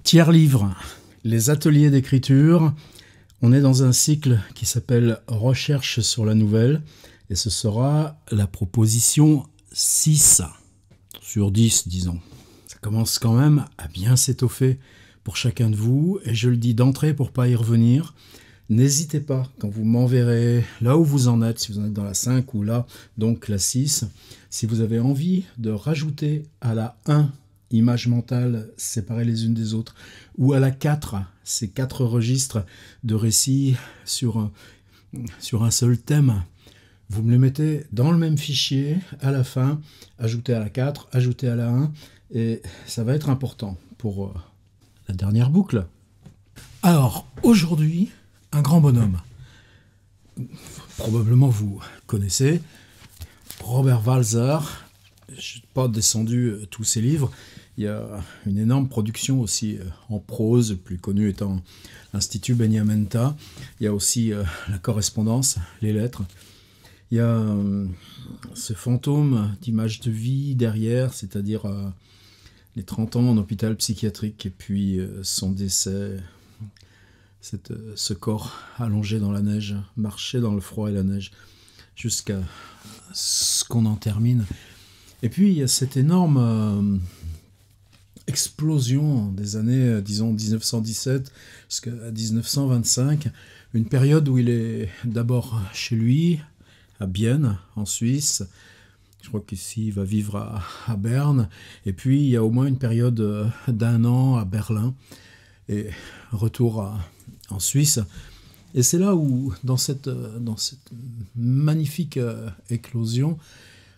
Tiers livre, les ateliers d'écriture. On est dans un cycle qui s'appelle Recherche sur la nouvelle et ce sera la proposition 6 sur 10, disons. Ça commence quand même à bien s'étoffer pour chacun de vous et je le dis d'entrée pour pas y revenir. N'hésitez pas, quand vous m'enverrez là où vous en êtes, si vous en êtes dans la 5 ou là, donc la 6, si vous avez envie de rajouter à la 1 images mentales séparées les unes des autres, ou à la 4, ces 4 registres de récits sur un seul thème, vous me les mettez dans le même fichier, à la fin, ajouté à la 4, ajouté à la 1, et ça va être important pour la dernière boucle. Alors, aujourd'hui, un grand bonhomme. Probablement vous connaissez, Robert Walser. Je n'ai pas descendu tous ses livres. Il y a une énorme production aussi en prose, le plus connu étant l'Institut Beniamenta. Il y a aussi la correspondance, les lettres. Il y a ce fantôme d'image de vie derrière, c'est-à-dire les 30 ans en hôpital psychiatrique et puis son décès, ce corps allongé dans la neige, marcher dans le froid et la neige, jusqu'à ce qu'on en termine. Et puis il y a cette énorme explosion des années, disons 1917 jusqu'à 1925, une période où il est d'abord chez lui, à Bienne, en Suisse. Je crois qu'ici il va vivre à Berne. Et puis il y a au moins une période d'1 an à Berlin. Et retour en Suisse. Et c'est là où, dans cette magnifique éclosion,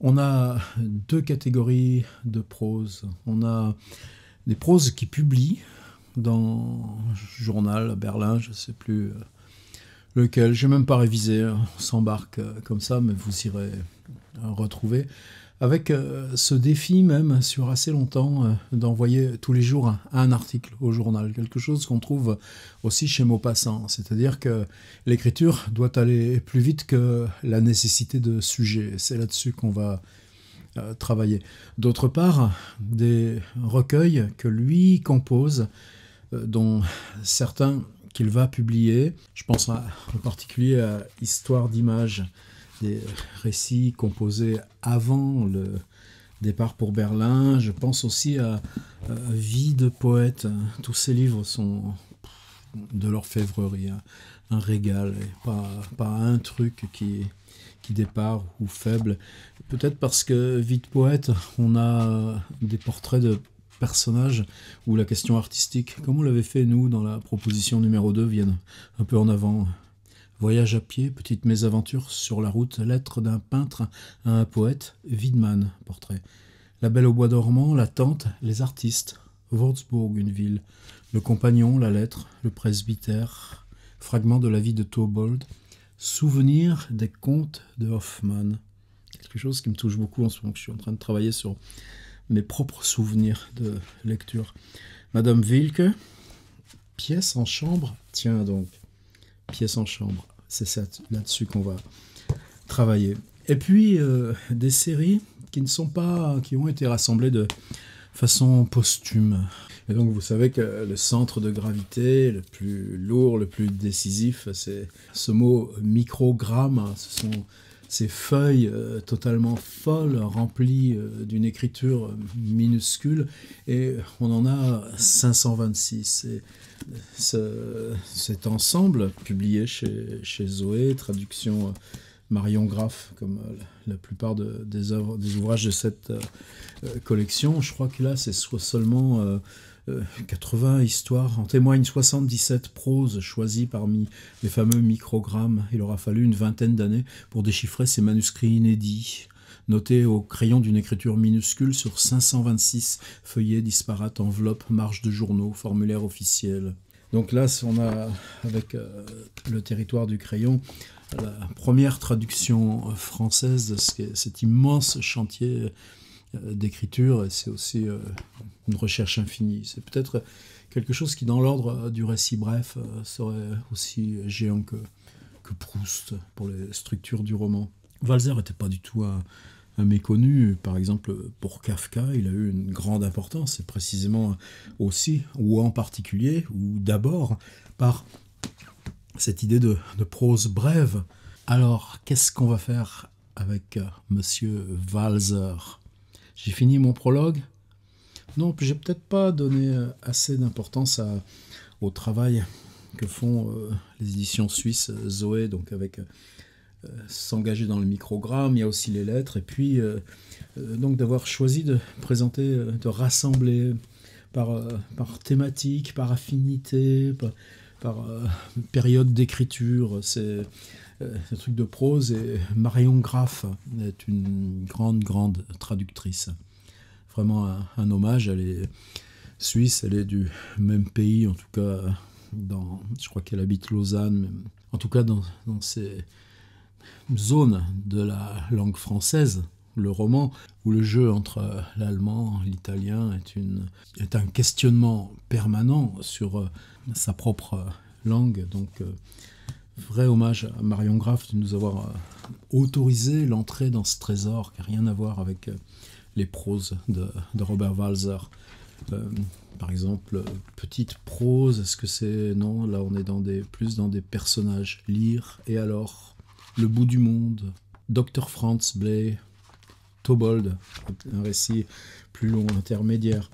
on a 2 catégories de prose. On a des proses qui publient dans un journal à Berlin, je ne sais plus lequel, je n'ai même pas révisé, on s'embarque comme ça, mais vous irez retrouver. Avec ce défi même, sur assez longtemps, d'envoyer tous les jours un article au journal. Quelque chose qu'on trouve aussi chez Maupassant. C'est-à-dire que l'écriture doit aller plus vite que la nécessité de sujet. C'est là-dessus qu'on va travailler. D'autre part, des recueils que lui compose, dont certains qu'il va publier. Je pense en particulier à Histoire d'images, des récits composés avant le départ pour Berlin. Je pense aussi à Vie de poète. Tous ces livres sont de l'orfèvrerie, un régal, et pas un truc qui départ ou faible. Peut-être parce que Vie de poète, on a des portraits de personnages où la question artistique, comme on l'avait fait nous dans la proposition numéro 2, viennent un peu en avant. Voyage à pied, petite mésaventure sur la route, lettre d'un peintre à un poète, Wiedemann, portrait. La Belle au bois dormant, la tante, les artistes, Würzburg, une ville, le compagnon, la lettre, le presbytère, fragment de la vie de Théobald, souvenir des contes de Hoffmann. Quelque chose qui me touche beaucoup en ce moment, que je suis en train de travailler sur mes propres souvenirs de lecture. Madame Wilke, pièce en chambre, tiens donc. Pièce en chambre, c'est ça là-dessus qu'on va travailler. Et puis des séries qui ont été rassemblées de façon posthume. Et donc vous savez que le centre de gravité, le plus lourd, le plus décisif, c'est ce mot microgramme. Ce sont ces feuilles totalement folles, remplies d'une écriture minuscule, et on en a 526. Et cet ensemble, publié chez Zoé, traduction Marion Graff, comme la plupart des ouvrages de cette collection, je crois que là c'est seulement 80 histoires, en témoignent 77 proses choisies parmi les fameux microgrammes. Il aura fallu une 20aine d'années pour déchiffrer ces manuscrits inédits, notés au crayon d'une écriture minuscule sur 526 feuillets disparates, enveloppes, marges de journaux, formulaires officiels. Donc là, on a, avec le territoire du crayon, la première traduction française de cet immense chantier d'écriture, et c'est aussi une recherche infinie. C'est peut-être quelque chose qui, dans l'ordre du récit bref, serait aussi géant que Proust pour les structures du roman. Walser n'était pas du tout méconnu. Par exemple, pour Kafka, il a eu une grande importance, c'est précisément aussi, ou en particulier, ou d'abord, par cette idée de prose brève. Alors, qu'est-ce qu'on va faire avec Monsieur Walser? J'ai fini mon prologue? Non, j'ai peut-être pas donné assez d'importance au travail que font les éditions suisses Zoé, donc avec s'engager dans le microgramme, il y a aussi les lettres, et puis donc d'avoir choisi de présenter, de rassembler par thématique, par affinité, par période d'écriture, c'est un truc de prose, et Marion Graff est une grande traductrice. Vraiment un hommage, elle est suisse, elle est du même pays, en tout cas, je crois qu'elle habite Lausanne, mais en tout cas dans ces zones de la langue française, le roman, où le jeu entre l'allemand, l'italien est un questionnement permanent sur sa propre langue. Donc, vrai hommage à Marion Graff de nous avoir autorisé l'entrée dans ce trésor qui n'a rien à voir avec les proses de Robert Walser. Par exemple, petite prose, est-ce que c'est... Non, là on est plus dans des personnages. Lire, et alors, Le bout du monde, Dr. Franz Blei, Tobold, un récit plus long, intermédiaire.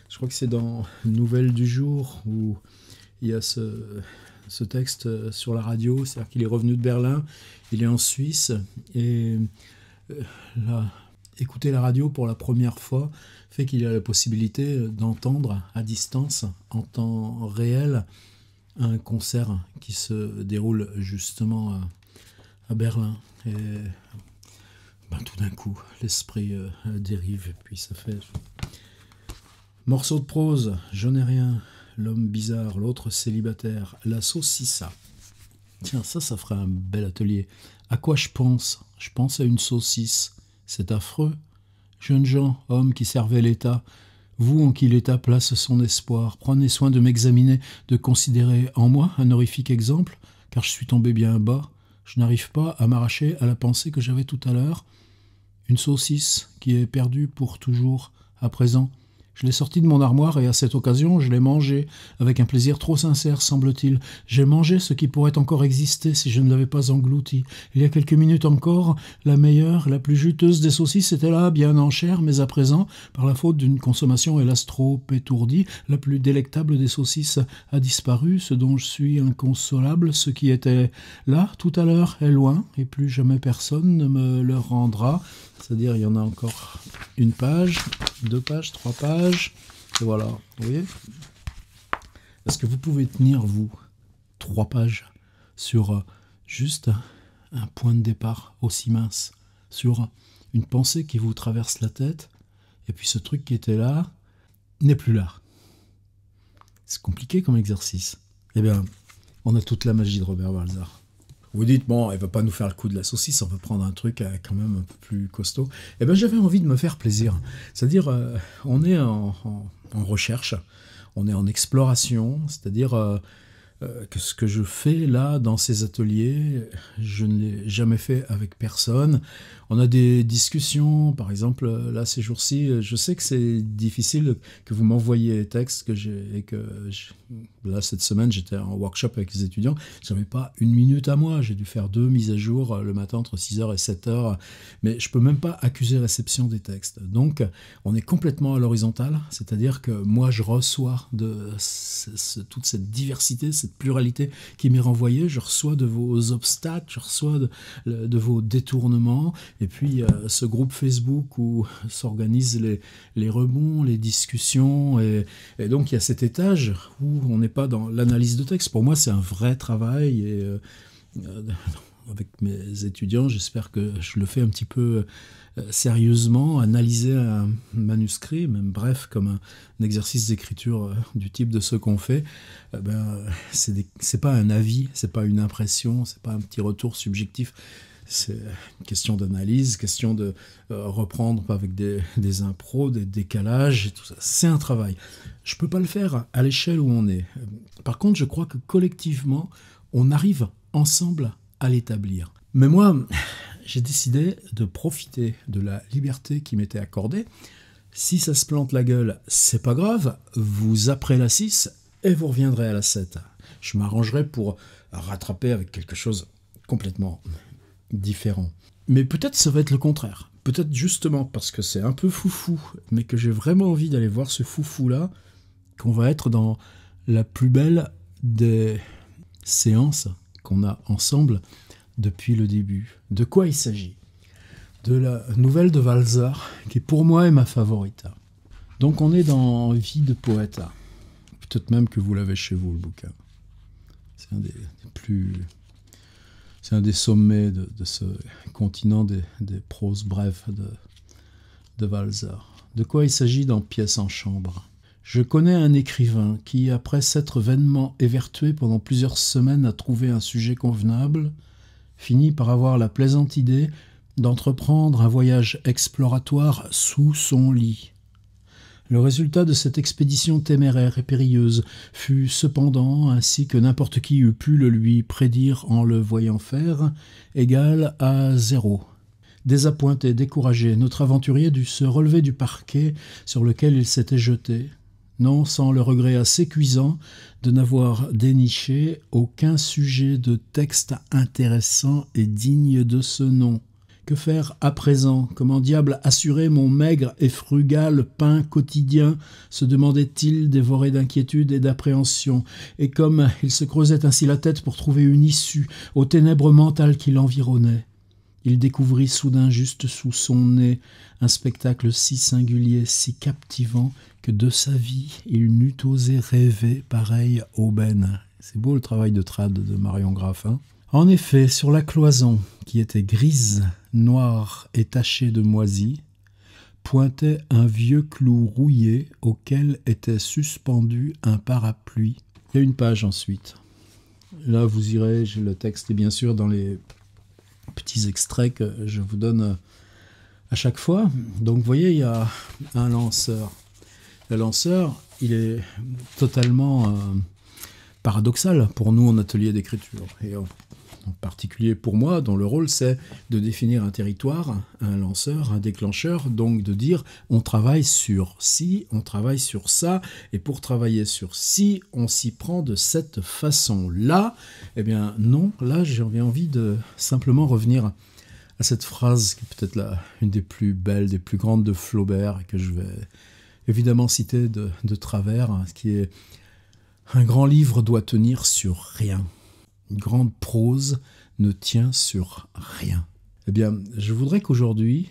Je crois que c'est dans Nouvelles du jour où il y a ce texte sur la radio, c'est-à-dire qu'il est revenu de Berlin, il est en Suisse, et là, écouter la radio pour la première fois fait qu'il a la possibilité d'entendre à distance, en temps réel, un concert qui se déroule justement à Berlin. Et tout d'un coup, l'esprit dérive, et puis ça fait... Morceau de prose, je n'ai rien, l'homme bizarre, l'autre célibataire, la saucissa. Tiens, ça ferait un bel atelier. À quoi je pense? Je pense à une saucisse. C'est affreux. Jeunes gens, hommes qui servaient l'État, vous en qui l'État place son espoir, prenez soin de m'examiner, de considérer en moi un horrifique exemple, car je suis tombé bien bas. Je n'arrive pas à m'arracher à la pensée que j'avais tout à l'heure. Une saucisse qui est perdue pour toujours, à présent. Je l'ai sortie de mon armoire et à cette occasion, je l'ai mangée, avec un plaisir trop sincère, semble-t-il. J'ai mangé ce qui pourrait encore exister si je ne l'avais pas englouti. Il y a quelques minutes encore, la meilleure, la plus juteuse des saucisses était là, bien en chair, mais à présent, par la faute d'une consommation hélas trop étourdie, la plus délectable des saucisses a disparu, ce dont je suis inconsolable, ce qui était là, tout à l'heure, est loin, et plus jamais personne ne me le rendra. C'est-à-dire, il y en a encore une page, 2 pages, 3 pages, et voilà, vous voyez? Est-ce que vous pouvez tenir, vous, 3 pages sur juste un point de départ aussi mince, sur une pensée qui vous traverse la tête, et puis ce truc qui était là n'est plus là? C'est compliqué comme exercice. Eh bien, on a toute la magie de Robert Walser. Vous dites, bon, elle va pas nous faire le coup de la saucisse, on va prendre un truc quand même un peu plus costaud. Eh bien, j'avais envie de me faire plaisir. C'est-à-dire, on est en recherche, on est en exploration, c'est-à-dire que ce que je fais là, dans ces ateliers, je ne l'ai jamais fait avec personne. On a des discussions, par exemple, là, ces jours-ci, je sais que c'est difficile que vous m'envoyiez les textes là, cette semaine, j'étais en workshop avec les étudiants, je n'avais pas une minute à moi, j'ai dû faire 2 mises à jour le matin entre 6h et 7h, mais je peux même pas accuser réception des textes. Donc, on est complètement à l'horizontale, c'est-à-dire que moi, je reçois toute cette diversité, cette pluralité qui m'est renvoyée, je reçois de vos obstacles, je reçois de vos détournements, et puis ce groupe Facebook où s'organisent les rebonds, les discussions, et donc il y a cet étage où on n'est pas dans l'analyse de texte. Pour moi, c'est un vrai travail, et avec mes étudiants, j'espère que je le fais un petit peu sérieusement, analyser un manuscrit, même bref, comme un exercice d'écriture du type de ce qu'on fait, c'est pas un avis, c'est pas une impression, c'est pas un petit retour subjectif. C'est une question d'analyse, question de reprendre avec des impros, des décalages, et tout ça. C'est un travail. Je ne peux pas le faire à l'échelle où on est. Par contre, je crois que collectivement, on arrive ensemble à l'établir. Mais moi, j'ai décidé de profiter de la liberté qui m'était accordée. Si ça se plante la gueule, c'est pas grave, vous zapperez la 6 et vous reviendrez à la 7. Je m'arrangerai pour rattraper avec quelque chose complètement différent. Mais peut-être ça va être le contraire. Peut-être justement parce que c'est un peu foufou, mais que j'ai vraiment envie d'aller voir ce foufou-là, qu'on va être dans la plus belle des séances qu'on a ensemble depuis le début. De quoi il s'agit? De la nouvelle de Walser, qui pour moi est ma favorite. Donc on est dans Vie de poète. Peut-être même que vous l'avez chez vous, le bouquin. C'est un des plus... C'est un des sommets de ce continent des proses brèves de Walser. De quoi il s'agit dans Pièce en chambre? Je connais un écrivain qui, après s'être vainement évertué pendant plusieurs semaines à trouver un sujet convenable, finit par avoir la plaisante idée d'entreprendre un voyage exploratoire sous son lit. Le résultat de cette expédition téméraire et périlleuse fut cependant, ainsi que n'importe qui eût pu le lui prédire en le voyant faire, égal à 0. Désappointé, découragé, notre aventurier dut se relever du parquet sur lequel il s'était jeté, non sans le regret assez cuisant de n'avoir déniché aucun sujet de texte intéressant et digne de ce nom. Que faire à présent? Comment diable assurer mon maigre et frugal pain quotidien? Se demandait-il, dévoré d'inquiétude et d'appréhension. Et comme il se creusait ainsi la tête pour trouver une issue aux ténèbres mentales qui l'environnaient, il découvrit soudain juste sous son nez un spectacle si singulier, si captivant, que de sa vie il n'eût osé rêver pareille aubaine. C'est beau le travail de trad de Marion Graff, hein? En effet, sur la cloison, qui était grise, noire et tachée de moisie, pointait un vieux clou rouillé auquel était suspendu un parapluie. Il y a une page ensuite. Là, vous irez, le texte est bien sûr dans les petits extraits que je vous donne à chaque fois. Donc, vous voyez, il y a un lanceur. Le lanceur, il est totalement paradoxal pour nous en atelier d'écriture. Et en particulier pour moi, dont le rôle c'est de définir un territoire, un lanceur, un déclencheur, donc de dire on travaille sur ci, on travaille sur ça, et pour travailler sur ci, on s'y prend de cette façon-là. Eh bien non, là j'avais envie de simplement revenir à cette phrase qui est peut-être une des plus belles, des plus grandes de Flaubert, et que je vais évidemment citer de travers, qui est « Un grand livre doit tenir sur rien ». Une grande prose ne tient sur rien. Eh bien, je voudrais qu'aujourd'hui,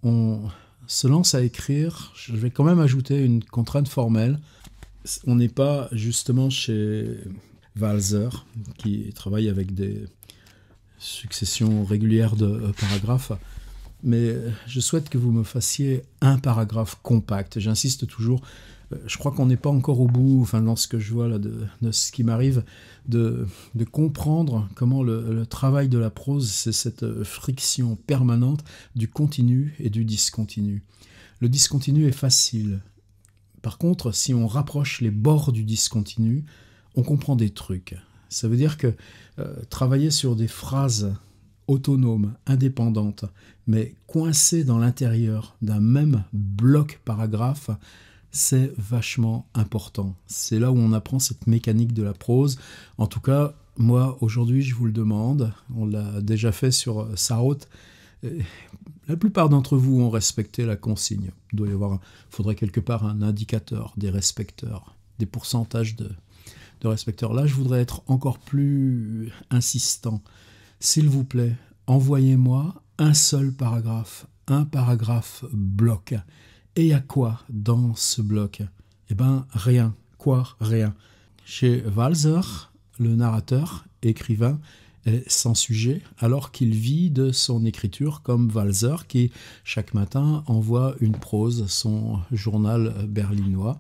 on se lance à écrire. Je vais quand même ajouter une contrainte formelle. On n'est pas justement chez Walser, qui travaille avec des successions régulières de paragraphes, mais je souhaite que vous me fassiez un paragraphe compact. J'insiste toujours. Je crois qu'on n'est pas encore au bout, enfin dans ce que je vois là de ce qui m'arrive, de comprendre comment le travail de la prose, c'est cette friction permanente du continu et du discontinu. Le discontinu est facile. Par contre, si on rapproche les bords du discontinu, on comprend des trucs. Ça veut dire que travailler sur des phrases autonomes, indépendantes, mais coincées dans l'intérieur d'un même bloc paragraphe, c'est vachement important. C'est là où on apprend cette mécanique de la prose. En tout cas, moi, aujourd'hui, je vous le demande. On l'a déjà fait sur Sarraute. La plupart d'entre vous ont respecté la consigne. Il faudrait quelque part un indicateur des respecteurs, des pourcentages de respecteurs. Là, je voudrais être encore plus insistant. S'il vous plaît, envoyez-moi un seul paragraphe, un paragraphe bloc. Et il y a quoi dans ce bloc? Eh bien, rien. Quoi? Rien. Chez Walser, le narrateur, écrivain, est sans sujet, alors qu'il vit de son écriture comme Walser, qui, chaque matin, envoie une prose, son journal berlinois,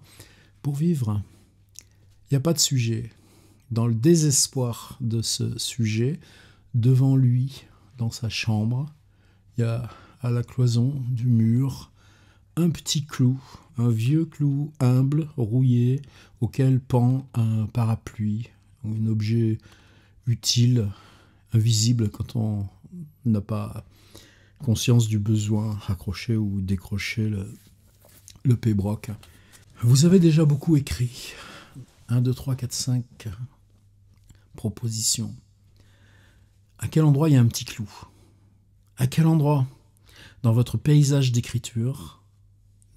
pour vivre. Il n'y a pas de sujet. Dans le désespoir de ce sujet, devant lui, dans sa chambre, il y a à la cloison du mur un petit clou, un vieux clou humble, rouillé, auquel pend un parapluie, un objet utile, invisible quand on n'a pas conscience du besoin, raccrocher ou décrocher le pébroc. Vous avez déjà beaucoup écrit. 1, 2, 3, 4, 5 propositions. À quel endroit il y a un petit clou? À quel endroit, dans votre paysage d'écriture,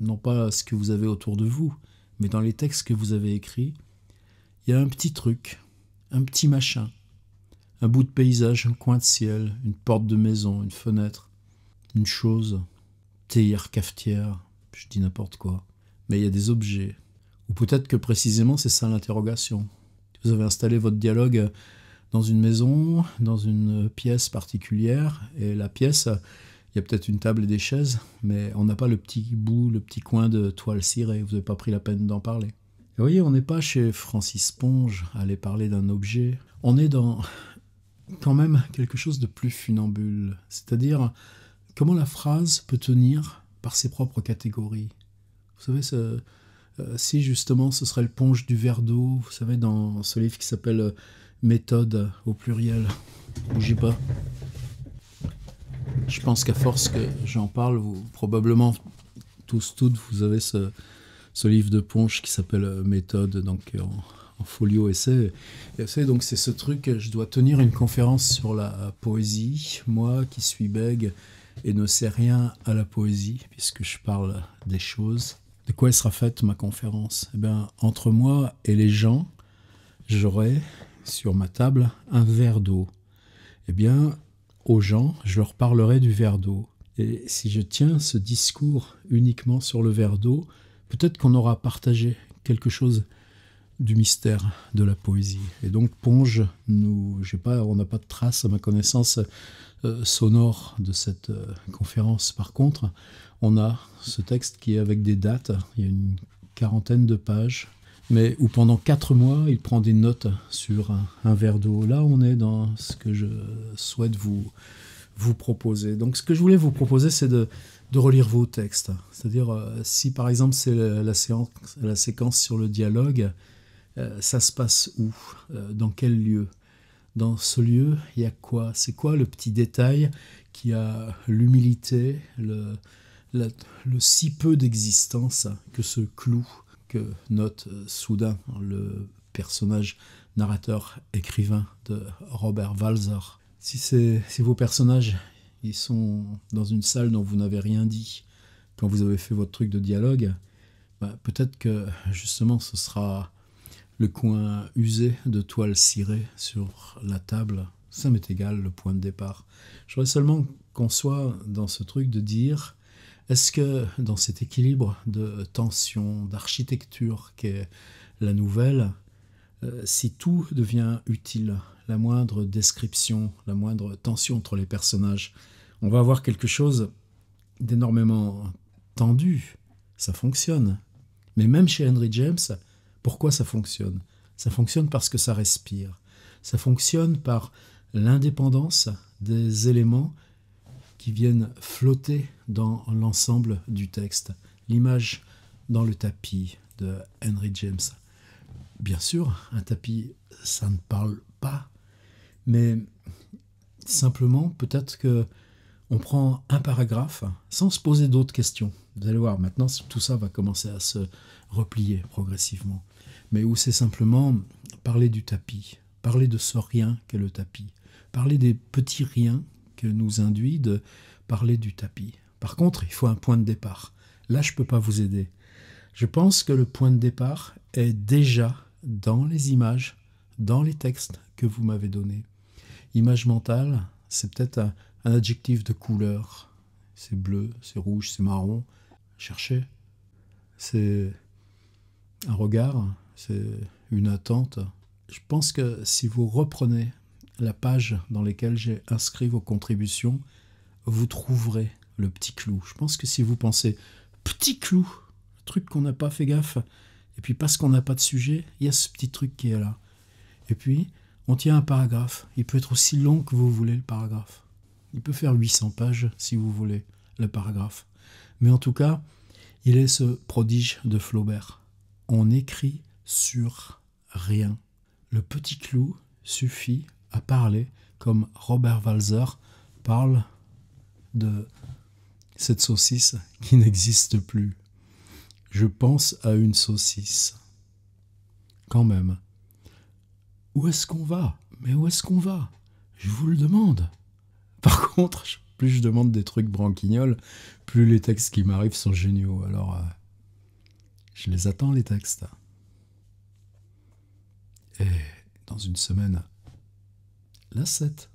non pas ce que vous avez autour de vous, mais dans les textes que vous avez écrits, il y a un petit truc, un petit machin, un bout de paysage, un coin de ciel, une porte de maison, une fenêtre, une chose, théière, cafetière, je dis n'importe quoi. Mais il y a des objets. Ou peut-être que précisément c'est ça l'interrogation. Vous avez installé votre dialogue dans une maison, dans une pièce particulière, et la pièce, il y a peut-être une table et des chaises, mais on n'a pas le petit bout, le petit coin de toile cirée, vous n'avez pas pris la peine d'en parler. Et vous voyez, on n'est pas chez Francis Ponge à aller parler d'un objet, on est dans quand même quelque chose de plus funambule, c'est-à-dire comment la phrase peut tenir par ses propres catégories. Vous savez, si justement ce serait le Ponge du verre d'eau, vous savez, dans ce livre qui s'appelle Méthode au pluriel, bougez pas. Je pense qu'à force que j'en parle, vous, probablement toutes, vous avez ce livre de Ponge qui s'appelle Méthode, donc en folio essai. Donc c'est ce truc, je dois tenir une conférence sur la poésie, moi qui suis bègue et ne sais rien à la poésie, puisque je parle des choses. De quoi elle sera faite ma conférence? Eh bien, entre moi et les gens, j'aurai sur ma table un verre d'eau. Eh bien, aux gens, je leur parlerai du verre d'eau. Et si je tiens ce discours uniquement sur le verre d'eau, peut-être qu'on aura partagé quelque chose du mystère de la poésie. Et donc Ponge, on n'a pas de trace à ma connaissance sonore de cette conférence. Par contre, on a ce texte qui est avec des dates, il y a une 40aine de pages, mais où pendant 4 mois, il prend des notes sur un verre d'eau. Là, on est dans ce que je souhaite vous proposer. Donc, ce que je voulais vous proposer, c'est de relire vos textes. C'est-à-dire, si par exemple, c'est la séquence sur le dialogue, ça se passe où? Dans quel lieu? Dans ce lieu, il y a quoi? C'est quoi le petit détail qui a l'humilité, le si peu d'existence que ce clou que note soudain le personnage narrateur écrivain de Robert Walser. Si vos personnages ils sont dans une salle dont vous n'avez rien dit quand vous avez fait votre truc de dialogue, peut-être que justement ce sera le coin usé de toile cirée sur la table. Ça m'est égal, le point de départ. Je voudrais seulement qu'on soit dans ce truc de dire, est-ce que dans cet équilibre de tension, d'architecture qu'est la nouvelle, si tout devient utile, la moindre description, la moindre tension entre les personnages, on va avoir quelque chose d'énormément tendu. Ça fonctionne. Mais même chez Henry James, pourquoi ça fonctionne? Ça fonctionne parce que ça respire. Ça fonctionne par l'indépendance des éléments qui viennent flotter dans l'ensemble du texte. L'image dans le tapis de Henry James. Bien sûr, un tapis, ça ne parle pas, mais simplement, peut-être que on prend un paragraphe sans se poser d'autres questions. Vous allez voir, maintenant, tout ça va commencer à se replier progressivement. Mais où c'est simplement parler du tapis, parler de ce rien qu'est le tapis, parler des petits riens que nous induit de parler du tapis. Par contre, il faut un point de départ. Là, je ne peux pas vous aider. Je pense que le point de départ est déjà dans les images, dans les textes que vous m'avez donnés. Image mentale, c'est peut-être un adjectif de couleur. C'est bleu, c'est rouge, c'est marron. Cherchez. C'est un regard, c'est une attente. Je pense que si vous reprenez la page dans laquelle j'ai inscrit vos contributions, vous trouverez le petit clou. Je pense que si vous pensez petit clou, le truc qu'on n'a pas fait gaffe, et puis parce qu'on n'a pas de sujet, il y a ce petit truc qui est là. Et puis, on tient un paragraphe. Il peut être aussi long que vous voulez, le paragraphe. Il peut faire 800 pages, si vous voulez, le paragraphe. Mais en tout cas, il est ce prodige de Flaubert. On écrit sur rien. Le petit clou suffit à parler, comme Robert Walser parle de cette saucisse qui n'existe plus. Je pense à une saucisse. Quand même. Où est-ce qu'on va? Mais où est-ce qu'on va? Je vous le demande. Par contre, plus je demande des trucs branquignoles, plus les textes qui m'arrivent sont géniaux. Alors, je les attends, les textes. Et dans une semaine, la 7.